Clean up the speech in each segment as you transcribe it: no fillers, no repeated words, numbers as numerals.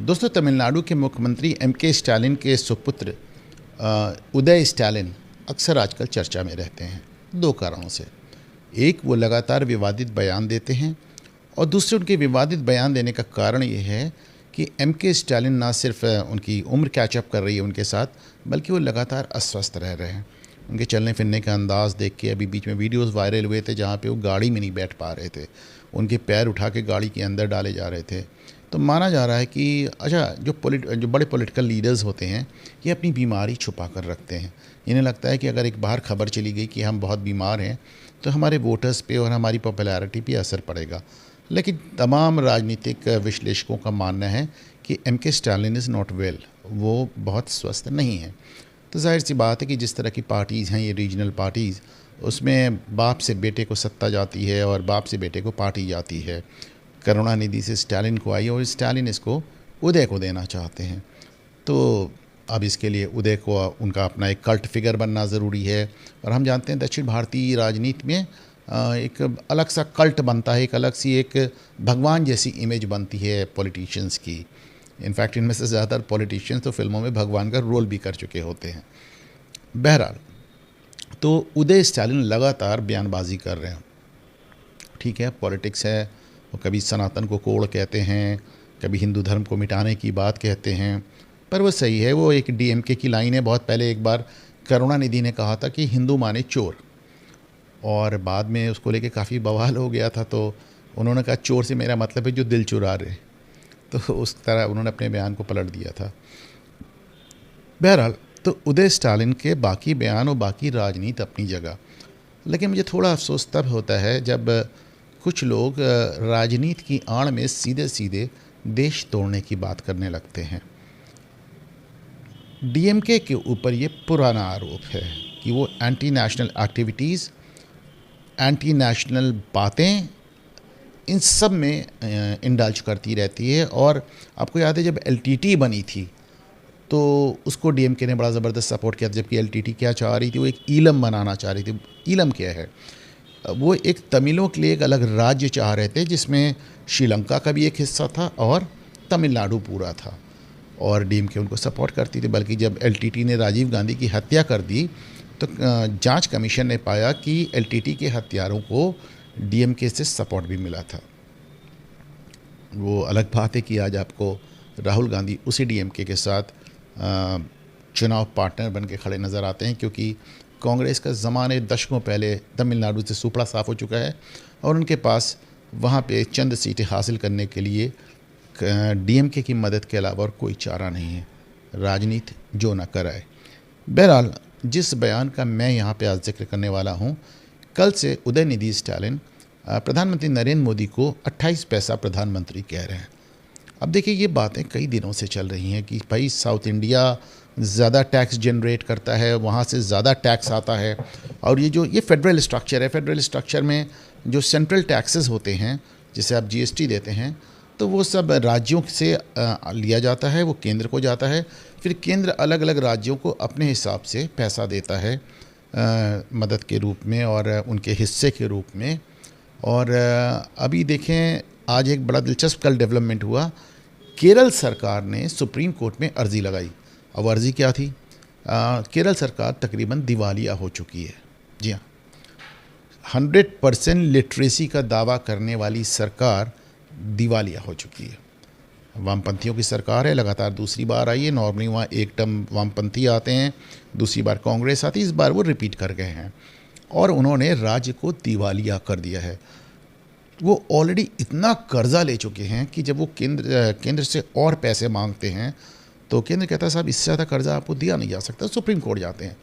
दोस्तों, तमिलनाडु के मुख्यमंत्री एम.के. स्टालिन के सुपुत्र उदय स्टालिन अक्सर आजकल चर्चा में रहते हैं, दो कारणों से। एक, वो लगातार विवादित बयान देते हैं, और दूसरे, उनके विवादित बयान देने का कारण ये है कि एम.के. स्टालिन ना सिर्फ उनकी उम्र कैचअप कर रही है उनके साथ, बल्कि वो लगातार अस्वस्थ रह रहे हैं। उनके चलने फिरने का अंदाज़ देख के अभी बीच में वीडियोस वायरल हुए थे जहाँ पे वो गाड़ी में नहीं बैठ पा रहे थे, उनके पैर उठा के गाड़ी के अंदर डाले जा रहे थे। तो माना जा रहा है कि जो बड़े पॉलिटिकल लीडर्स होते हैं, ये अपनी बीमारी छुपा कर रखते हैं। इन्हें लगता है कि अगर एक बार खबर चली गई कि हम बहुत बीमार हैं तो हमारे वोटर्स पे और हमारी पॉपुलैरिटी पे असर पड़ेगा। लेकिन तमाम राजनीतिक विश्लेषकों का मानना है कि MK. Stalin is not well, वो बहुत स्वस्थ नहीं है। तो जाहिर सी बात है कि जिस तरह की पार्टीज़ हैं ये रीजनल पार्टीज़, उसमें बाप से बेटे को सत्ता जाती है और बाप से बेटे को पार्टी जाती है। करुणानिधि से स्टालिन को आई और स्टालिन इसको उदय को देना चाहते हैं। तो अब इसके लिए उदय को उनका अपना एक कल्ट फिगर बनना ज़रूरी है। और हम जानते हैं दक्षिण भारतीय राजनीति में एक अलग सा कल्ट बनता है, एक अलग सी एक भगवान जैसी इमेज बनती है पॉलिटिशियंस की। इनफैक्ट इनमें से ज़्यादातर पॉलिटिशियंस तो फिल्मों में भगवान का रोल भी कर चुके होते हैं। बहरहाल, तो उदय स्टालिन लगातार बयानबाजी कर रहे हैं। ठीक है, पॉलिटिक्स है, वो कभी सनातन को कोड़ कहते हैं, कभी हिंदू धर्म को मिटाने की बात कहते हैं, पर वो सही है। वो एक डीएमके की लाइन है। बहुत पहले एक बार करुणानिधि ने कहा था कि हिंदू माने चोर, और बाद में उसको लेके काफ़ी बवाल हो गया था। तो उन्होंने कहा चोर से मेरा मतलब है जो दिल चुरा रहे। तो उस तरह उन्होंने अपने बयान को पलट दिया था। बहरहाल, तो उदय स्टालिन के बाकी बयान और बाकी राजनीति अपनी जगह, लेकिन मुझे थोड़ा अफसोस तब होता है जब कुछ लोग राजनीति की आड़ में सीधे सीधे देश तोड़ने की बात करने लगते हैं। डीएमके के ऊपर ये पुराना आरोप है कि वो anti national activities, anti national बातें, इन सब में इंडल्ज करती रहती है। और आपको याद है जब एलटीटी बनी थी तो उसको डीएमके ने बड़ा ज़बरदस्त सपोर्ट किया था, जबकि एलटीटी क्या चाह रही थी, वो एक ईलम बनाना चाह रही थी। ईलम क्या है? वो एक तमिलों के लिए एक अलग राज्य चाह रहे थे जिसमें श्रीलंका का भी एक हिस्सा था और तमिलनाडु पूरा था, और डीएमके उनको सपोर्ट करती थी। बल्कि जब एलटीटी ने राजीव गांधी की हत्या कर दी तो जांच कमीशन ने पाया कि एलटीटी के हत्यारों को डीएमके से सपोर्ट भी मिला था। वो अलग बात है कि आज आपको राहुल गांधी उसी डीएमके के साथ चुनाव पार्टनर बन के खड़े नज़र आते हैं, क्योंकि कांग्रेस का ज़माने दशकों पहले तमिलनाडु से सुपड़ा साफ़ हो चुका है और उनके पास वहाँ पे चंद सीटें हासिल करने के लिए डीएमके की मदद के अलावा और कोई चारा नहीं है। राजनीति जो न कराए। बहरहाल, जिस बयान का मैं यहाँ पे आज जिक्र करने वाला हूँ, कल से उदयनिधि स्टालिन प्रधानमंत्री नरेंद्र मोदी को 28 पैसा प्रधानमंत्री कह रहे हैं। अब देखिए, ये बातें कई दिनों से चल रही हैं कि भाई साउथ इंडिया ज़्यादा टैक्स जनरेट करता है, वहाँ से ज़्यादा टैक्स आता है। और ये फेडरल स्ट्रक्चर है, फेडरल स्ट्रक्चर में जो सेंट्रल टैक्सेस होते हैं, जैसे आप जीएसटी देते हैं, तो वो सब राज्यों से लिया जाता है, वो केंद्र को जाता है। फिर केंद्र अलग अलग राज्यों को अपने हिसाब से पैसा देता है मदद के रूप में और उनके हिस्से के रूप में। और अभी देखें, आज एक बड़ा दिलचस्प कल डेवलपमेंट हुआ। केरल सरकार ने सुप्रीम कोर्ट में अर्ज़ी लगाई। अब अर्ज़ी क्या थी? केरल सरकार तकरीबन दिवालिया हो चुकी है। जी हाँ, 100% लिटरेसी का दावा करने वाली सरकार दिवालिया हो चुकी है। वामपंथियों की सरकार है, लगातार दूसरी बार आई है। नॉर्मली वहाँ एक टर्म वामपंथी आते हैं, दूसरी बार कांग्रेस आती है, इस बार वो रिपीट कर गए हैं और उन्होंने राज्य को दिवालिया कर दिया है। वो ऑलरेडी इतना कर्जा ले चुके हैं कि जब वो केंद्र से और पैसे मांगते हैं तो केंद्र कहता है साहब इससे ज़्यादा कर्जा आपको दिया नहीं जा सकता। सुप्रीम कोर्ट जाते हैं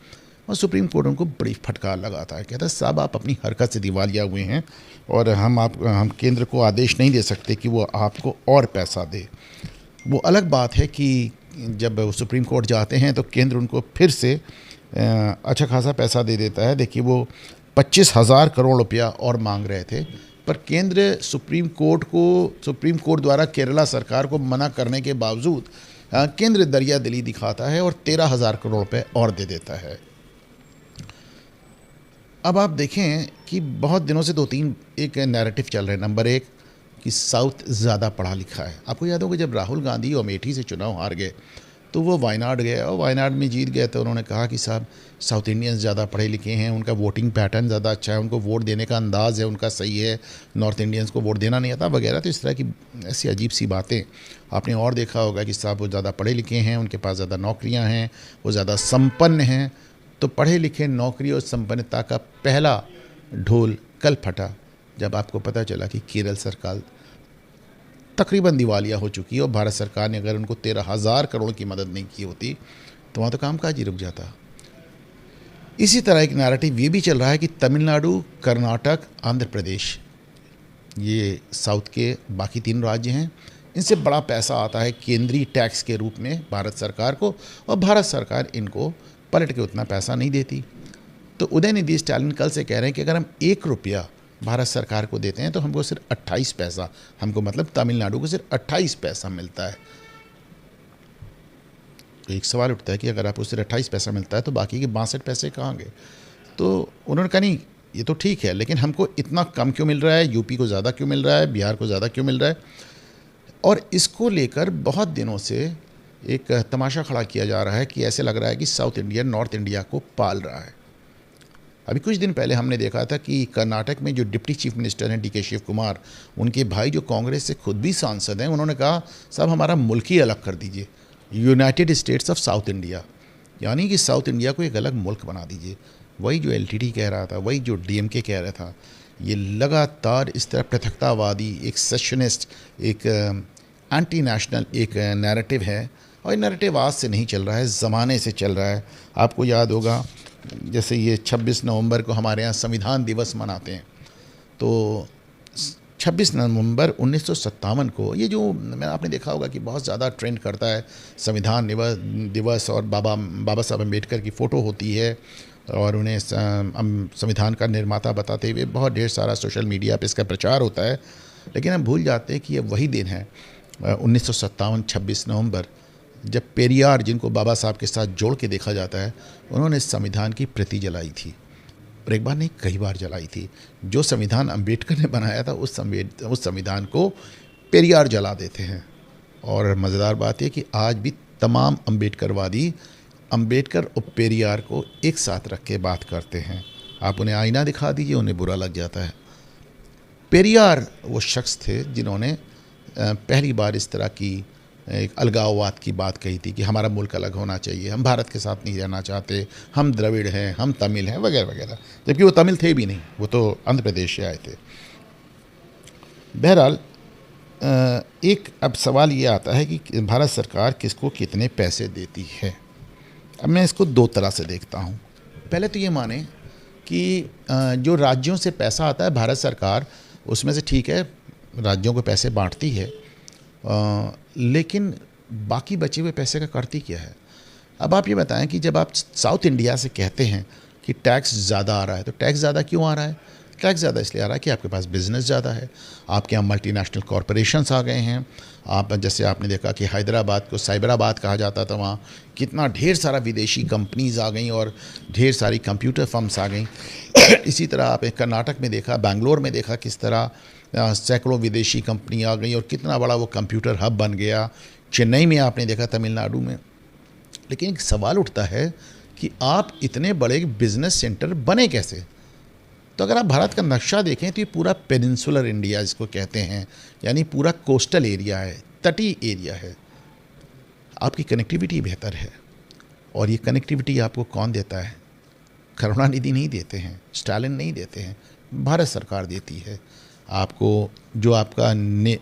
और सुप्रीम कोर्ट उनको बड़ी फटकार लगाता है, कहता है साहब आप अपनी हरकत से दिवालिया हुए हैं और हम केंद्र को आदेश नहीं दे सकते कि वो आपको और पैसा दे। वो अलग बात है कि जब वो सुप्रीम कोर्ट जाते हैं तो केंद्र उनको फिर से अच्छा खासा पैसा दे देता है। देखिए, वो 25,000 करोड़ रुपया और मांग रहे थे, पर केंद्र सुप्रीम कोर्ट द्वारा केरला सरकार को मना करने के बावजूद केंद्र दरिया दिली दिखाता है और 13,000 करोड़ रुपए और दे देता है। अब आप देखें कि बहुत दिनों से दो तीन एक नैरेटिव चल रहे हैं। नंबर एक, कि साउथ ज़्यादा पढ़ा लिखा है। आपको याद होगा जब राहुल गांधी अमेठी से चुनाव हार गए तो वो वायनाड गए और वायनाड में जीत गए, तो उन्होंने कहा कि साहब साउथ इंडियंस ज़्यादा पढ़े लिखे हैं, उनका वोटिंग पैटर्न ज़्यादा अच्छा है, उनको वोट देने का अंदाज़ है उनका सही है, नॉर्थ इंडियंस को वोट देना नहीं आता वगैरह। तो इस तरह की ऐसी अजीब सी बातें आपने और देखा होगा कि साहब वो ज़्यादा पढ़े लिखे हैं, उनके पास ज़्यादा नौकरियाँ हैं, वो ज़्यादा संपन्न हैं। तो पढ़े लिखे, नौकरी और संपन्नता का पहला ढोल कल फटा जब आपको पता चला कि केरल सरकार तकरीबन दिवालिया हो चुकी है और भारत सरकार ने अगर उनको 13,000 करोड़ की मदद नहीं की होती तो वहाँ तो कामकाज ही रुक जाता। इसी तरह एक नैरेटिव ये भी चल रहा है कि तमिलनाडु, कर्नाटक, आंध्र प्रदेश, ये साउथ के बाकी 3 राज्य हैं, इनसे बड़ा पैसा आता है केंद्रीय टैक्स के रूप में भारत सरकार को, और भारत सरकार इनको पलट के उतना पैसा नहीं देती। तो उदयनिधि स्टालिन कल से कह रहे हैं कि अगर हम 1 रुपया भारत सरकार को देते हैं तो हमको सिर्फ 28 पैसा, हमको मतलब तमिलनाडु को सिर्फ 28 पैसा मिलता है। तो एक सवाल उठता है कि अगर आपको सिर्फ 28 पैसा मिलता है तो बाकी के 62 पैसे कहाँ गए? तो उन्होंने कहा नहीं, ये तो ठीक है, लेकिन हमको इतना कम क्यों मिल रहा है, यूपी को ज़्यादा क्यों मिल रहा है, बिहार को ज़्यादा क्यों मिल रहा है? और इसको लेकर बहुत दिनों से एक तमाशा खड़ा किया जा रहा है कि ऐसे लग रहा है कि साउथ इंडिया नॉर्थ इंडिया को पाल रहा है। अभी कुछ दिन पहले हमने देखा था कि कर्नाटक में जो डिप्टी चीफ मिनिस्टर हैं DK शिव कुमार, उनके भाई जो कांग्रेस से खुद भी सांसद हैं, उन्होंने कहा साहब हमारा मुल्क ही अलग कर दीजिए, United states of south India, यानी कि साउथ इंडिया को एक अलग मुल्क बना दीजिए। वही जो LTD कह रहा था, वही जो DMK कह रहा था। ये लगातार इस तरह पृथकतावादी, एक सेशनिस्ट, एक एंटी नेशनल एक नैरेटिव है, और ये नैरेटिव आज से नहीं चल रहा है, ज़माने से चल रहा है। आपको याद होगा जैसे ये 26 नवंबर को हमारे यहाँ संविधान दिवस मनाते हैं, तो 26 नवंबर 1957 को ये जो आपने देखा होगा कि बहुत ज़्यादा ट्रेंड करता है संविधान दिवस, और बाबा साहब अम्बेडकर की फ़ोटो होती है और उन्हें संविधान का निर्माता बताते हुए बहुत ढेर सारा सोशल मीडिया पे इसका प्रचार होता है। लेकिन हम भूल जाते हैं कि ये वही दिन है 1957 26 नवंबर जब पेरियार, जिनको बाबा साहब के साथ जोड़ के देखा जाता है, उन्होंने संविधान की प्रति जलाई थी, और एक बार नहीं कई बार जलाई थी। जो संविधान अम्बेडकर ने बनाया था उस संविधान को पेरियार जला देते हैं। और मज़ेदार बात है कि आज भी तमाम अम्बेडकरवादी अम्बेडकर और पेरियार को एक साथ रख के बात करते हैं। आप उन्हें आईना दिखा दीजिए, उन्हें बुरा लग जाता है। पेरियार वो शख्स थे जिन्होंने पहली बार इस तरह की एक अलगाववाद की बात कही थी कि हमारा मुल्क अलग होना चाहिए, हम भारत के साथ नहीं रहना चाहते, हम द्रविड़ हैं, हम तमिल हैं, वगैरह वगैरह, जबकि वो तमिल थे भी नहीं, वो तो आंध्र प्रदेश से आए थे। बहरहाल एक अब सवाल ये आता है कि भारत सरकार किसको कितने पैसे देती है। अब मैं इसको 2 तरह से देखता हूँ। पहले तो ये माने कि जो राज्यों से पैसा आता है भारत सरकार उसमें से ठीक है राज्यों को पैसे बांटती है, लेकिन बाकी बचे हुए पैसे का करती क्या है। अब आप ये बताएं कि जब आप साउथ इंडिया से कहते हैं कि टैक्स ज़्यादा आ रहा है, तो टैक्स ज़्यादा क्यों आ रहा है? टैक्स ज़्यादा इसलिए आ रहा है कि आपके पास बिज़नेस ज़्यादा है, आपके यहाँ मल्टीनेशनल कॉरपोरेशंस आ गए हैं। आप जैसे आपने देखा कि हैदराबाद को साइबराबाद कहा जाता था, वहाँ कितना ढेर सारा विदेशी कंपनीज़ आ गई और ढेर सारी कंप्यूटर फर्म्स आ गई। इसी तरह आपने कर्नाटक में देखा, बेंगलोर में देखा किस तरह सैकड़ों विदेशी कंपनी आ गई और कितना बड़ा वो कंप्यूटर हब बन गया। चेन्नई में आपने देखा, तमिलनाडु में। लेकिन एक सवाल उठता है कि आप इतने बड़े बिजनेस सेंटर बने कैसे? तो अगर आप भारत का नक्शा देखें तो ये पूरा पेनिनसुलर इंडिया जिसको कहते हैं, यानी पूरा कोस्टल एरिया है, तटीय एरिया है। आपकी कनेक्टिविटी बेहतर है, और ये कनेक्टिविटी आपको कौन देता है? करुणानिधि नहीं देते हैं, स्टालिन नहीं देते हैं, भारत सरकार देती है। आपको जो आपका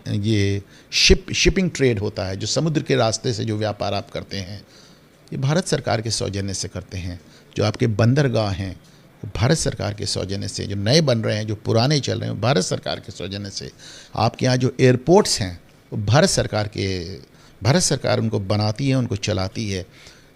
ये शिपिंग ट्रेड होता है, जो समुद्र के रास्ते से जो व्यापार आप करते हैं, ये भारत सरकार के सौजन्य से करते हैं। जो आपके बंदरगाह हैं वो भारत सरकार के सौजन्य से, जो नए बन रहे हैं, जो पुराने चल रहे हैं, भारत सरकार के सौजन्य से। आपके यहाँ जो एयरपोर्ट्स हैं वो भारत सरकार उनको बनाती है, उनको चलाती है।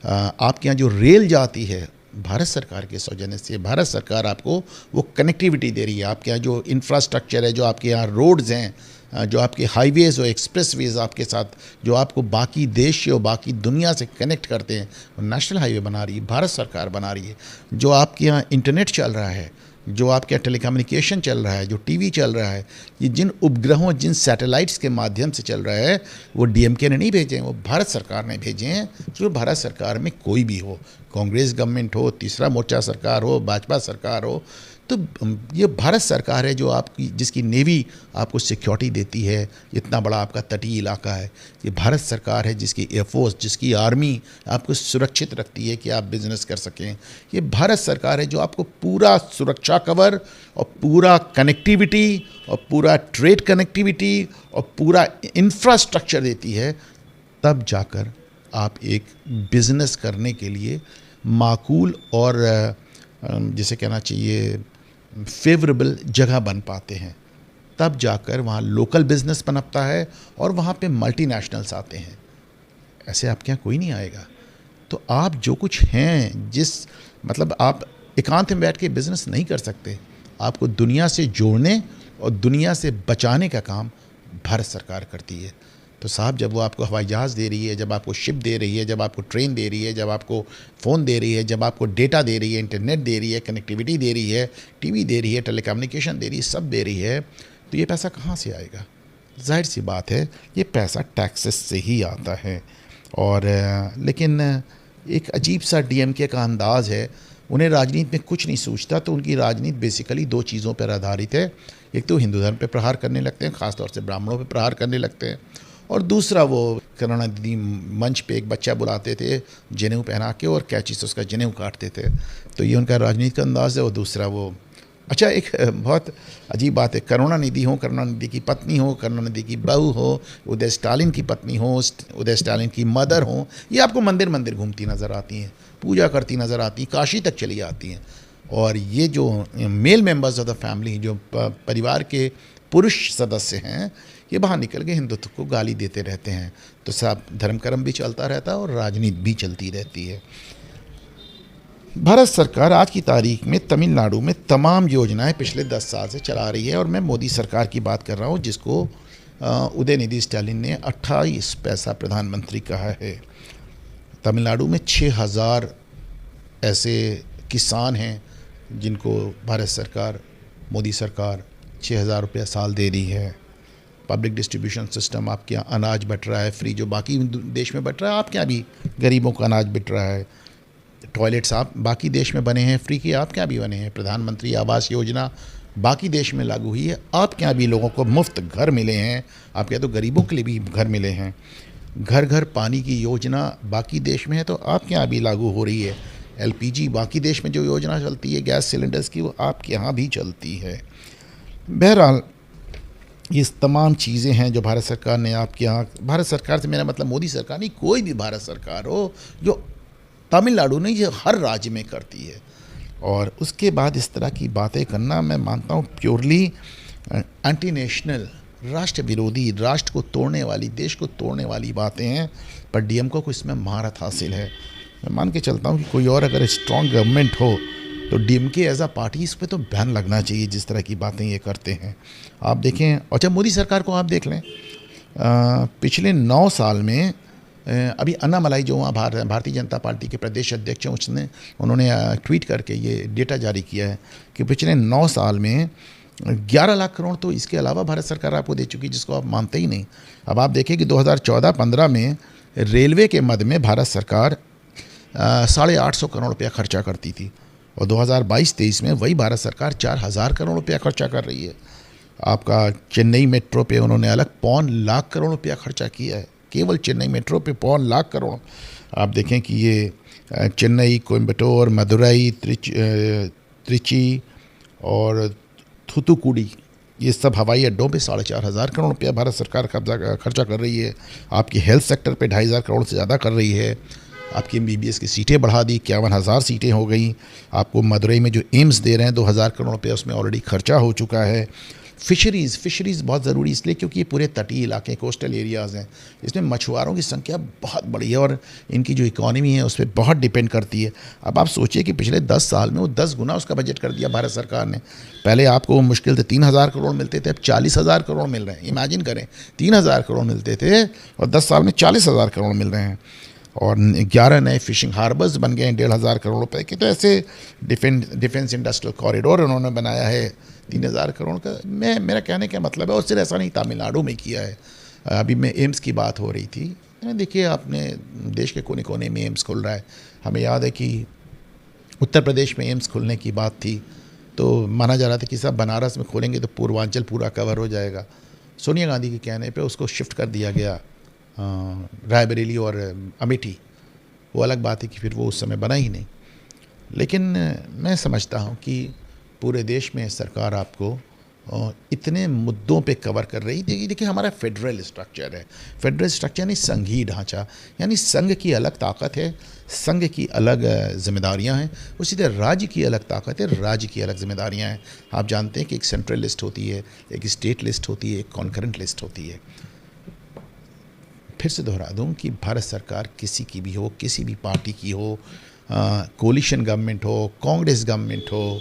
आपके यहाँ जो रेल जाती है भारत सरकार के सौजन्य से। भारत सरकार आपको वो कनेक्टिविटी दे रही है। आपके यहाँ जो इंफ्रास्ट्रक्चर है, जो आपके यहाँ रोड्स हैं, जो आपके हाईवेज़ और एक्सप्रेसवेज़ आपके साथ जो आपको बाकी देश और बाकी दुनिया से कनेक्ट करते हैं, वो नेशनल हाईवे बना रही है, भारत सरकार बना रही है। जो आपके यहाँ इंटरनेट चल रहा है, जो आपके टेलीकम्युनिकेशन चल रहा है, जो टीवी चल रहा है, ये जिन उपग्रहों, जिन सैटेलाइट्स के माध्यम से चल रहा है, वो डीएमके ने नहीं भेजे हैं, वो भारत सरकार ने भेजे हैं। जो भारत सरकार में कोई भी हो, कांग्रेस गवर्नमेंट हो, तीसरा मोर्चा सरकार हो, भाजपा सरकार हो, तो ये भारत सरकार है जो आपकी, जिसकी नेवी आपको सिक्योरिटी देती है, इतना बड़ा आपका तटीय इलाका है। ये भारत सरकार है जिसकी एयरफोर्स, जिसकी आर्मी आपको सुरक्षित रखती है कि आप बिजनेस कर सकें। ये भारत सरकार है जो आपको पूरा सुरक्षा कवर और पूरा कनेक्टिविटी और पूरा ट्रेड कनेक्टिविटी और पूरा इंफ्रास्ट्रक्चर देती है। तब जाकर आप एक बिजनेस करने के लिए माकूल और जिसे कहना चाहिए फेवरेबल जगह बन पाते हैं। तब जाकर वहाँ लोकल बिजनेस पनपता है और वहाँ पे मल्टीनेशनल्स आते हैं। ऐसे आपके यहाँ कोई नहीं आएगा। तो आप जो कुछ हैं, मतलब आप एकांत में बैठ के बिजनेस नहीं कर सकते। आपको दुनिया से जोड़ने और दुनिया से बचाने का काम भारत सरकार करती है। तो साहब, जब वो आपको हवाई जहाज़ दे रही है, जब आपको शिप दे रही है, जब आपको ट्रेन दे रही है, जब आपको फ़ोन दे रही है, जब आपको डेटा दे रही है, इंटरनेट दे रही है, कनेक्टिविटी दे रही है, टीवी दे रही है, टेलीकम्युनिकेशन दे रही है, सब दे रही है, तो ये पैसा कहाँ से आएगा? जाहिर सी बात है, ये पैसा टैक्सेस से ही आता है। और लेकिन एक अजीब सा डीएमके का अंदाज़ है, उन्हें राजनीति में कुछ नहीं सूझता। तो उनकी राजनीति बेसिकली दो चीज़ों पर आधारित है। एक तो हिंदू धर्म पे प्रहार करने लगते हैं, ख़ासतौर से ब्राह्मणों पे प्रहार करने लगते हैं, और दूसरा वो करुणानिधि मंच पे एक बच्चा बुलाते थे जनेऊ पहना के और कैंची से उसका जनेऊ काटते थे। तो ये उनका राजनीति का अंदाज़ है। और दूसरा वो, अच्छा, एक बहुत अजीब बात है, करुणानिधि हो, करुणानिधि की पत्नी हो, करुणानिधि की बहू हो, उदय स्टालिन की पत्नी हो, उदय स्टालिन की मदर हो, ये आपको मंदिर मंदिर घूमती नज़र आती हैं, पूजा करती नज़र आती हैं, काशी तक चली आती हैं। और ये जो male members of the family, जो परिवार के पुरुष सदस्य हैं, ये बाहर निकल के हिंदुत्व को गाली देते रहते हैं। तो सब धर्म कर्म भी चलता रहता है और राजनीति भी चलती रहती है। भारत सरकार आज की तारीख में तमिलनाडु में तमाम योजनाएं पिछले 10 साल से चला रही है। और मैं मोदी सरकार की बात कर रहा हूँ, जिसको उदयनिधि स्टालिन ने 28 पैसा प्रधानमंत्री कहा है। तमिलनाडु में 6000 ऐसे किसान हैं जिनको भारत सरकार, मोदी सरकार 6000 रुपया साल दे रही है। पब्लिक डिस्ट्रीब्यूशन सिस्टम, आपके यहाँ अनाज बट रहा है फ्री, जो बाकी देश में बट रहा है, आपके यहाँ भी गरीबों का अनाज बट रहा है। टॉयलेट्स आप बाकी देश में बने हैं फ्री के, आपके यहाँ भी बने हैं। प्रधानमंत्री आवास योजना बाकी देश में लागू हुई है, आपके यहाँ भी लोगों को मुफ्त घर मिले हैं। आपके यहाँ तो गरीबों के लिए भी घर मिले हैं। घर घर पानी की योजना बाकी देश में है, तो आपके यहाँ भी लागू हो रही है। एलपीजी बाकी देश में जो योजना चलती है गैस सिलेंडर्स की, वो आपके यहाँ भी चलती है। बहरहाल, ये तमाम चीज़ें हैं जो भारत सरकार ने आपके यहाँ, भारत सरकार से मेरा मतलब मोदी सरकार नहीं, कोई भी भारत सरकार हो, जो तमिलनाडु नहीं, जो हर राज्य में करती है। और उसके बाद इस तरह की बातें करना, मैं मानता हूँ, प्योरली एंटी नेशनल, राष्ट्र विरोधी, राष्ट्र को तोड़ने वाली, देश को तोड़ने वाली बातें हैं। पर डीएमके को इसमें महारत हासिल है। मैं मान के चलता हूँ कि कोई और अगर स्ट्रॉन्ग गवर्नमेंट हो तो डीएमके एज अ पार्टी, इस पर तो बैन लगना चाहिए जिस तरह की बातें ये करते हैं। आप देखें, और जब मोदी सरकार को आप देख लें, पिछले 9 साल में अभी अन्नामलाई जो वहाँ भारतीय जनता पार्टी के प्रदेश अध्यक्ष हैं, उन्होंने ट्वीट करके ये डेटा जारी किया है कि पिछले 9 साल में 11 लाख करोड़ तो इसके अलावा भारत सरकार आपको दे चुकी, जिसको आप मानते ही नहीं। अब आप देखें कि 2014-15 में रेलवे के मद में भारत सरकार 850 करोड़ रुपया खर्चा करती थी, और 2022-23 में वही भारत सरकार 4000 करोड़ रुपया खर्चा कर रही है। आपका चेन्नई मेट्रो पे उन्होंने अलग 5 लाख करोड़ रुपया खर्चा किया है, केवल चेन्नई मेट्रो पे 5 लाख करोड़। आप देखें कि ये चेन्नई, कोयम्बटूर, मदुरई, त्रिची और थूथुकुडी, ये सब हवाई अड्डों पे 4500 करोड़ रुपया भारत सरकार खर्चा कर रही है। आपकी हेल्थ सेक्टर पे 2500 करोड़ से ज़्यादा कर रही है। आपकी MBBS की सीटें बढ़ा दी, 51,000 सीटें हो गई। आपको मदुरई में जो एम्स दे रहे हैं 2000 करोड़ रुपया, उसमें ऑलरेडी खर्चा हो चुका है। फिशरीज़ बहुत ज़रूरी इसलिए क्योंकि ये पूरे तटीय इलाके, कोस्टल एरियाज़ हैं, इसमें मछुआरों की संख्या बहुत बड़ी है और इनकी जो इकॉनमी है उस पर बहुत डिपेंड करती है। अब आप सोचिए कि पिछले 10 साल में वो 10 गुना उसका बजट कर दिया भारत सरकार ने। पहले आपको मुश्किल से 3000 करोड़ मिलते थे, अब 40,000 करोड़ मिल रहे हैं। इमेजिन करें, 3000 करोड़ मिलते थे और 10 साल में 40,000 करोड़ मिल रहे हैं। और 11 नए फिशिंग हार्बर्स बन गए हैं 1,500 करोड़ रुपए के। तो ऐसे डिफेंस इंडस्ट्रियल कॉरिडोर उन्होंने बनाया है 3,000 करोड़ का। मेरा कहने का मतलब है, और सिर्फ ऐसा नहीं, तमिलनाडु में किया है। अभी मैं एम्स की बात हो रही थी, देखिए आपने देश के कोने कोने में एम्स खुल रहा है। हमें याद है कि उत्तर प्रदेश में एम्स खुलने की बात थी तो माना जा रहा था कि सब बनारस में खोलेंगे तो पूर्वांचल पूरा कवर हो जाएगा। सोनिया गांधी के कहने पे उसको शिफ्ट कर दिया गया रायबरेली और अमेठी। वो अलग बात है कि फिर वो उस समय बना ही नहीं। लेकिन मैं समझता हूँ कि पूरे देश में सरकार आपको इतने मुद्दों पे कवर कर रही। देखिए हमारा फेडरल स्ट्रक्चर है। फेडरल स्ट्रक्चर यानी संघीय ढांचा, यानी संघ की अलग ताकत है, संघ की अलग जिम्मेदारियां हैं। उसी तरह राज्य की अलग ताकत है, राज्य की अलग जिम्मेदारियां हैं। आप जानते हैं कि एक सेंट्रल लिस्ट होती है, एक स्टेट लिस्ट होती है, एक कॉन्करेंट लिस्ट होती है। फिर से दोहरा दूं कि भारत सरकार किसी की भी हो, किसी भी पार्टी की हो, कोलिशन गवर्नमेंट हो, कांग्रेस गवर्नमेंट हो,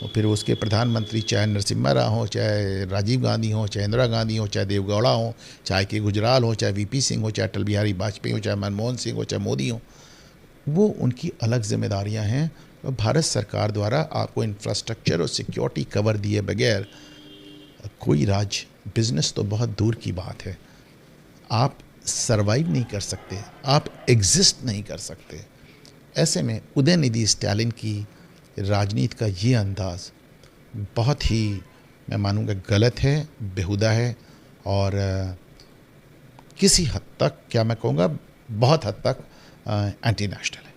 और फिर उसके प्रधानमंत्री चाहे नरसिम्हा राव हो, चाहे राजीव गांधी हो, चाहे इंदिरा गांधी हो, चाहे देवगौड़ा हो, चाहे के गुजराल हो, चाहे वीपी सिंह हो, चाहे अटल बिहारी वाजपेयी हो, चाहे मनमोहन सिंह हो, चाहे मोदी हो, वो उनकी अलग जिम्मेदारियां हैं। और भारत सरकार द्वारा आपको इंफ्रास्ट्रक्चर और सिक्योरिटी कवर दिए बगैर कोई राज्य, बिजनेस तो बहुत दूर की बात है, आप सरवाइव नहीं कर सकते, आप एग्जिस्ट नहीं कर सकते। ऐसे में उदयनिधि स्टालिन की राजनीति का ये अंदाज़ बहुत ही, मैं मानूंगा, गलत है, बेहुदा है और किसी हद तक, क्या मैं कहूँगा, बहुत हद तक एंटी नेशनल है।